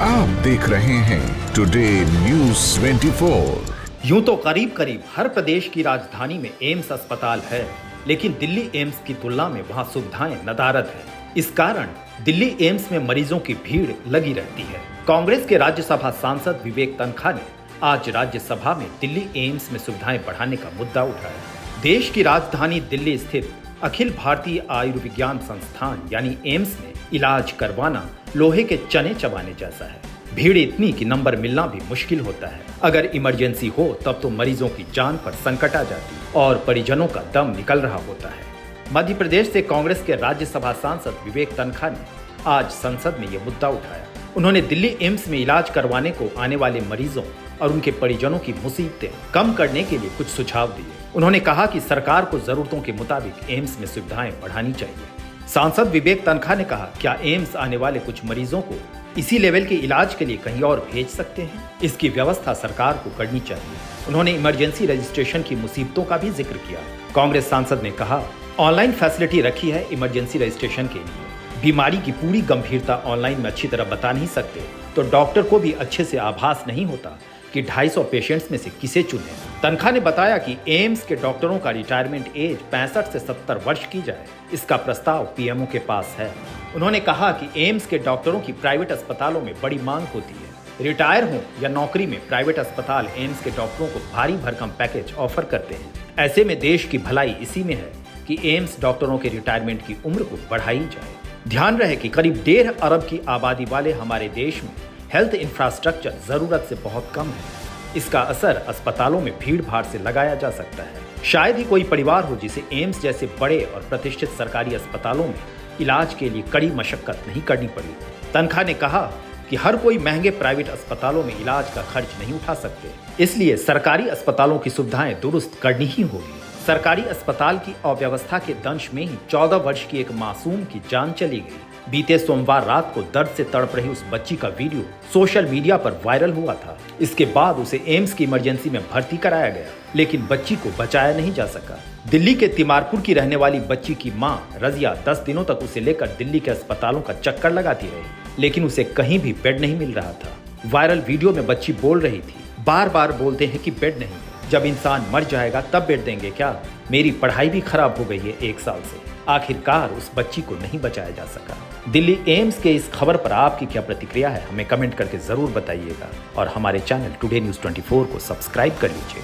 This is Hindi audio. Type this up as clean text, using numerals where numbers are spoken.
आप देख रहे हैं टुडे न्यूज़ 24। यूं तो करीब करीब हर प्रदेश की राजधानी में एम्स अस्पताल है, लेकिन दिल्ली एम्स की तुलना में वहां सुविधाएं नदारद है। इस कारण दिल्ली एम्स में मरीजों की भीड़ लगी रहती है। कांग्रेस के राज्यसभा सांसद विवेक तनखा ने आज राज्यसभा में दिल्ली एम्स में सुविधाएं बढ़ाने का मुद्दा उठाया। देश की राजधानी दिल्ली स्थित अखिल भारतीय आयुर्विज्ञान संस्थान यानी एम्स में इलाज करवाना लोहे के चने चबाने जैसा है। भीड़ इतनी कि नंबर मिलना भी मुश्किल होता है। अगर इमरजेंसी हो तब तो मरीजों की जान पर संकट आ जाती और परिजनों का दम निकल रहा होता है। मध्य प्रदेश से कांग्रेस के राज्यसभा सांसद विवेक तनखा ने आज संसद में यह मुद्दा उठाया। उन्होंने दिल्ली एम्स में इलाज करवाने को आने वाले मरीजों और उनके परिजनों की मुसीबतें कम करने के लिए कुछ सुझाव दिए। उन्होंने कहा कि सरकार को जरूरतों के मुताबिक एम्स में सुविधाएं बढ़ानी चाहिए। सांसद विवेक तनखा ने कहा, क्या एम्स आने वाले कुछ मरीजों को इसी लेवल के इलाज के लिए कहीं और भेज सकते हैं? इसकी व्यवस्था सरकार को करनी चाहिए। उन्होंने इमरजेंसी रजिस्ट्रेशन की मुसीबतों का भी जिक्र किया। कांग्रेस सांसद ने कहा, ऑनलाइन फैसिलिटी रखी है इमरजेंसी रजिस्ट्रेशन के लिए। बीमारी की पूरी गंभीरता ऑनलाइन में अच्छी तरह बता नहीं सकते तो डॉक्टर को भी अच्छे से आभास नहीं होता कि 250 पेशेंट्स में से किसे चुने। तनखा ने बताया कि एम्स के डॉक्टरों का रिटायरमेंट एज 65 से 70 वर्ष की जाए, इसका प्रस्ताव पीएमओ के पास है। उन्होंने कहा कि एम्स के डॉक्टरों की प्राइवेट अस्पतालों में बड़ी मांग होती है। रिटायर हो या नौकरी में, प्राइवेट अस्पताल एम्स के डॉक्टरों को भारी भरकम पैकेज ऑफर करते हैं। ऐसे में देश की भलाई इसी में है कि एम्स डॉक्टरों के रिटायरमेंट की उम्र को बढ़ाई जाए। ध्यान रहे कि करीब 1.5 अरब की आबादी वाले हमारे देश में हेल्थ इंफ्रास्ट्रक्चर जरूरत से बहुत कम है। इसका असर अस्पतालों में भीड़ भाड़ से लगाया जा सकता है। शायद ही कोई परिवार हो जिसे एम्स जैसे बड़े और प्रतिष्ठित सरकारी अस्पतालों में इलाज के लिए कड़ी मशक्कत नहीं करनी पड़ी। तनखा ने कहा कि हर कोई महंगे प्राइवेट अस्पतालों में इलाज का खर्च नहीं उठा सकते, इसलिए सरकारी अस्पतालों की सुविधाएं दुरुस्त करनी ही होगी। सरकारी अस्पताल की अव्यवस्था के दंश में ही 14 वर्ष की एक मासूम की जान चली गई। बीते सोमवार रात को दर्द से तड़प रही उस बच्ची का वीडियो सोशल मीडिया पर वायरल हुआ था। इसके बाद उसे एम्स की इमरजेंसी में भर्ती कराया गया, लेकिन बच्ची को बचाया नहीं जा सका। दिल्ली के तिमारपुर की रहने वाली बच्ची की मां रजिया 10 दिनों तक उसे लेकर दिल्ली के अस्पतालों का चक्कर लगाती रही, लेकिन उसे कहीं भी बेड नहीं मिल रहा था। वायरल वीडियो में बच्ची बोल रही थी, बार बार बोलते हैं कि बेड नहीं, जब इंसान मर जाएगा तब बेड देंगे क्या? मेरी पढ़ाई भी खराब हो गई है 1 साल से। आखिरकार उस बच्ची को नहीं बचाया जा सका। दिल्ली एम्स के इस खबर पर आपकी क्या प्रतिक्रिया है, हमें कमेंट करके जरूर बताइएगा और हमारे चैनल टुडे न्यूज़ 24 को सब्सक्राइब कर लीजिए।